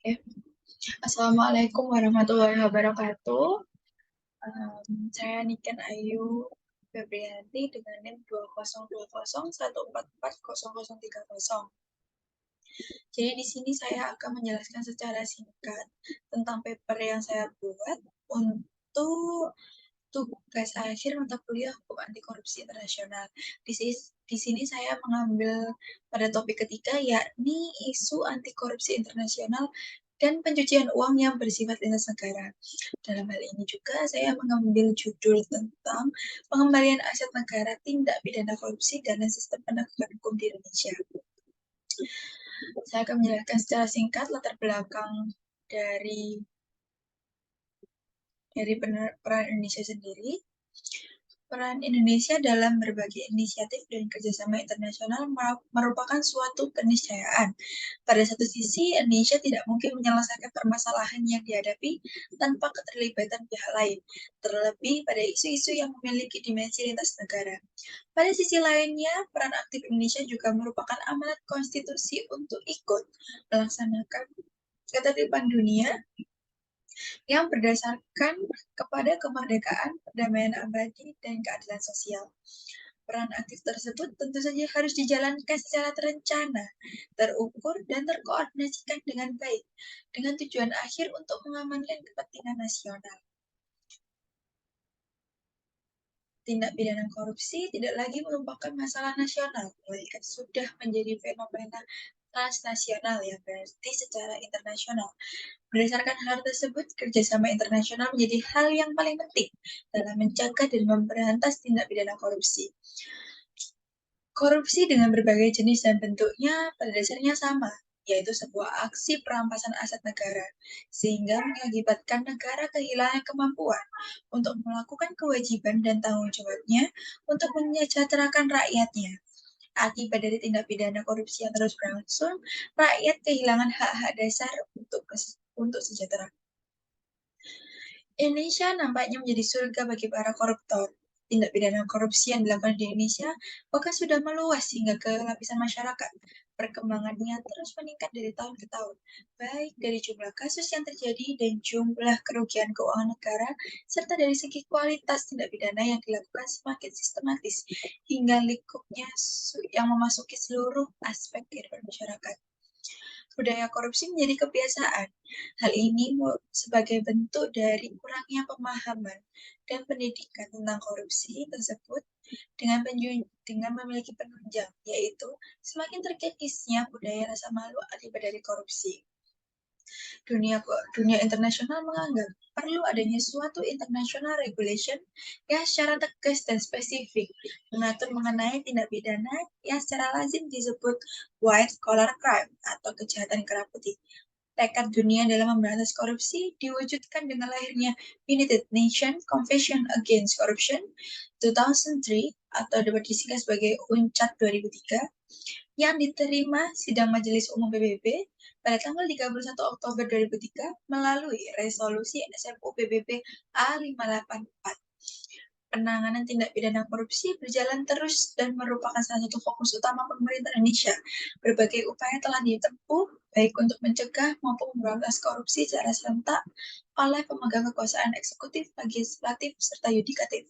Oke. Assalamualaikum warahmatullahi wabarakatuh. Saya Niken Ayu Febrianti dengan NIM 2020144030. Jadi di sini saya akan menjelaskan secara singkat tentang paper yang saya buat untuk tugas akhir mata kuliah Hukum Anti Korupsi Internasional. Di sini saya mengambil pada topik ketiga, yakni isu anti korupsi internasional dan pencucian uang yang bersifat lintas negara. Dalam hal ini juga saya mengambil judul tentang pengembalian aset negara, tindak pidana korupsi, dan sistem penegakan hukum di Indonesia. Saya akan menjelaskan secara singkat latar belakang dari peran Indonesia sendiri. Peran Indonesia dalam berbagai inisiatif dan kerjasama internasional merupakan suatu keniscayaan. Pada satu sisi, Indonesia tidak mungkin menyelesaikan permasalahan yang dihadapi tanpa keterlibatan pihak lain, terlebih pada isu-isu yang memiliki dimensi lintas negara. Pada sisi lainnya, peran aktif Indonesia juga merupakan amanat konstitusi untuk ikut melaksanakan ketertiban dunia yang berdasarkan kepada kemerdekaan, perdamaian abadi, dan keadilan sosial. Peran aktif tersebut tentu saja harus dijalankan secara terencana, terukur, dan terkoordinasikan dengan baik, dengan tujuan akhir untuk mengamankan kepentingan nasional. Tindak pidana korupsi tidak lagi merupakan masalah nasional, melainkan sudah menjadi fenomena transnasional, yang berarti secara internasional. Berdasarkan hal tersebut, kerjasama internasional menjadi hal yang paling penting dalam mencegah dan memberantas tindak pidana korupsi. Korupsi dengan berbagai jenis dan bentuknya pada dasarnya sama, yaitu sebuah aksi perampasan aset negara, sehingga mengakibatkan negara kehilangan kemampuan untuk melakukan kewajiban dan tanggung jawabnya untuk menyejahterakan rakyatnya. Akibat dari tindak pidana korupsi yang terus berlangsung, rakyat kehilangan hak-hak dasar untuk sejahtera. Indonesia nampaknya menjadi surga bagi para koruptor. Tindak pidana korupsi yang dilakukan di Indonesia bahkan sudah meluas hingga ke lapisan masyarakat. Perkembangannya terus meningkat dari tahun ke tahun, baik dari jumlah kasus yang terjadi dan jumlah kerugian keuangan negara, serta dari segi kualitas tindak pidana yang dilakukan semakin sistematis, hingga lingkupnya yang memasuki seluruh aspek kehidupan masyarakat. Budaya korupsi menjadi kebiasaan. Hal ini sebagai bentuk dari kurangnya pemahaman dan pendidikan tentang korupsi tersebut dengan memiliki penunjang, yaitu semakin terkikisnya budaya rasa malu akibat dari korupsi. Dunia internasional menganggap perlu adanya suatu international regulation yang secara tegas dan spesifik mengatur mengenai tindak pidana yang secara lazim disebut white collar crime atau kejahatan kerah putih. Tekad dunia dalam memberantas korupsi diwujudkan dengan lahirnya United Nations Convention Against Corruption 2003 atau dapat disingkat sebagai UNCAC 2003 yang diterima Sidang Majelis Umum PBB pada tanggal 31 Oktober 2003 melalui resolusi SMU PBB A584. Penanganan tindak pidana korupsi berjalan terus dan merupakan salah satu fokus utama pemerintah Indonesia. Berbagai upaya telah ditempuh, baik untuk mencegah maupun memberantas korupsi secara serentak oleh pemegang kekuasaan eksekutif, legislatif, serta yudikatif.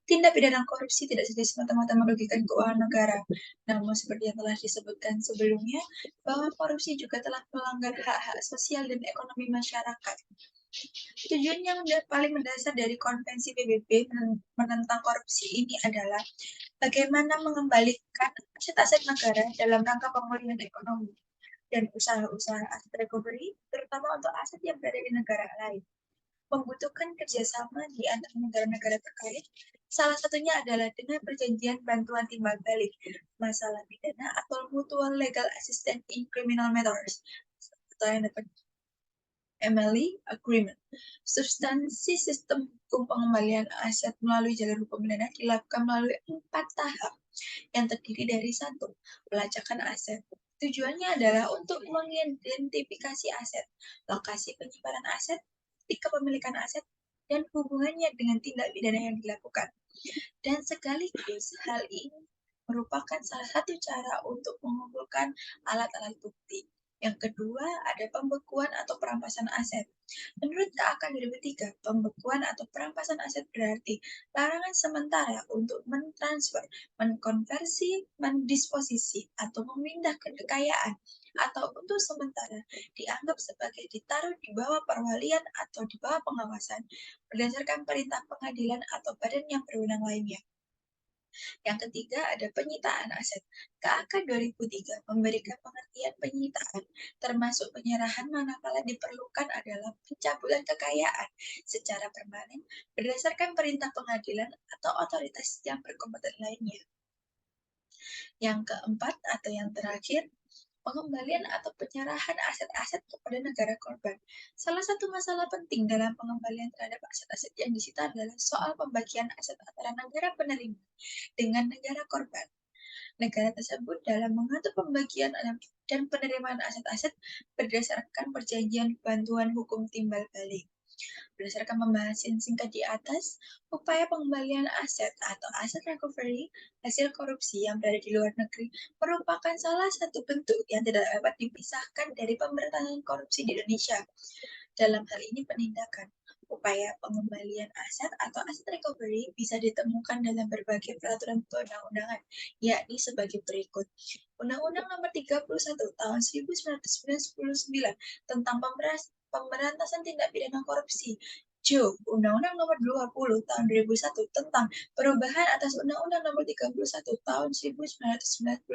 Tindak pidana korupsi tidak saja semata-mata merugikan keuangan negara, namun seperti yang telah disebutkan sebelumnya, bahwa korupsi juga telah melanggar hak-hak sosial dan ekonomi masyarakat. Tujuan yang paling mendasar dari Konvensi PBB menentang korupsi ini adalah bagaimana mengembalikan aset-aset negara dalam rangka pemulihan ekonomi dan usaha-usaha aset recovery, terutama untuk aset yang berada di negara lain. Membutuhkan kerjasama di antara negara-negara terkait, salah satunya adalah dengan perjanjian bantuan timbal balik masalah pidana atau mutual legal assistance in criminal matters, atau yang dapat MLE Agreement. Substansi sistem hukum pengembalian aset melalui jalur hukum pidana dilakukan melalui 4 tahap yang terdiri dari 1. Pelacakan aset. Tujuannya adalah untuk mengidentifikasi aset, lokasi penyimpanan aset, kepemilikan aset, dan hubungannya dengan tindak pidana yang dilakukan. Dan sekaligus hal ini merupakan salah satu cara untuk mengumpulkan alat-alat bukti. Yang kedua, ada pembekuan atau perampasan aset. Menurut KAK 2003, pembekuan atau perampasan aset berarti larangan sementara untuk mentransfer, mengkonversi, mendisposisi, atau memindahkan kekayaan atau untuk sementara dianggap sebagai ditaruh di bawah perwalian atau di bawah pengawasan berdasarkan perintah pengadilan atau badan yang berwenang lainnya. Yang ketiga ada penyitaan aset. KAK 2003 memberikan pengertian penyitaan, termasuk penyerahan manakala diperlukan adalah pencabulan kekayaan secara permanen berdasarkan perintah pengadilan atau otoritas yang berkompeten lainnya. Yang keempat atau yang terakhir, pengembalian atau penyerahan aset-aset kepada negara korban. Salah satu masalah penting dalam pengembalian terhadap aset-aset yang disita adalah soal pembagian aset antara negara penerima dengan negara korban. Negara tersebut dalam mengatur pembagian dan penerimaan aset-aset berdasarkan perjanjian bantuan hukum timbal balik. Berdasarkan pembahasan singkat di atas, upaya pengembalian aset atau aset recovery hasil korupsi yang berada di luar negeri merupakan salah satu bentuk yang tidak dapat dipisahkan dari pemberantasan korupsi di Indonesia. Dalam hal ini penindakan. Upaya pengembalian aset atau aset recovery bisa ditemukan dalam berbagai peraturan perundang-undangan, yakni sebagai berikut. Undang-Undang Nomor 31 Tahun 1999 tentang pemberantasan tindak pidana korupsi. Undang-Undang Nomor 20 Tahun 2001 tentang perubahan atas Undang-Undang Nomor 31 Tahun 1999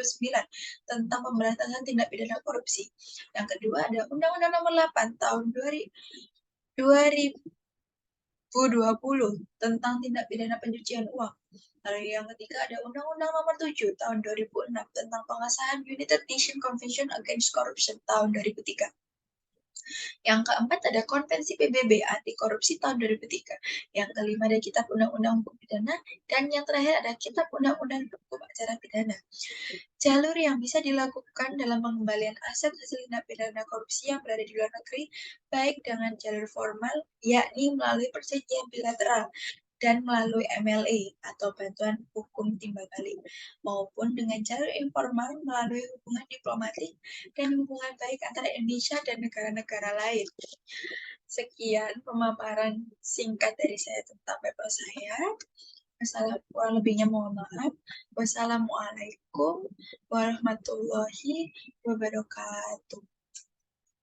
tentang pemberantasan tindak pidana korupsi. Yang kedua ada Undang-Undang Nomor 8 Tahun 2020 tentang tindak pidana pencucian uang. Lalu yang ketiga ada Undang-Undang Nomor 7 Tahun 2006 tentang pengesahan United Nations Convention Against Corruption tahun 2003. Yang keempat ada Konvensi PBB Anti Korupsi tahun 2003. Yang kelima ada Kitab Undang-Undang Hukum Pidana. Dan yang terakhir ada Kitab Undang-Undang Hukum Acara Pidana. Jalur yang bisa dilakukan dalam pengembalian aset hasil tindak pidana korupsi yang berada di luar negeri, baik dengan jalur formal, yakni melalui perjanjian bilateral, dan melalui MLA atau bantuan hukum timbal balik, maupun dengan jalur informal melalui hubungan diplomatik dan hubungan baik antara Indonesia dan negara-negara lain. Sekian pemaparan singkat dari saya tentang paper saya. Kurang lebihnya mohon maaf. Wassalamualaikum warahmatullahi wabarakatuh.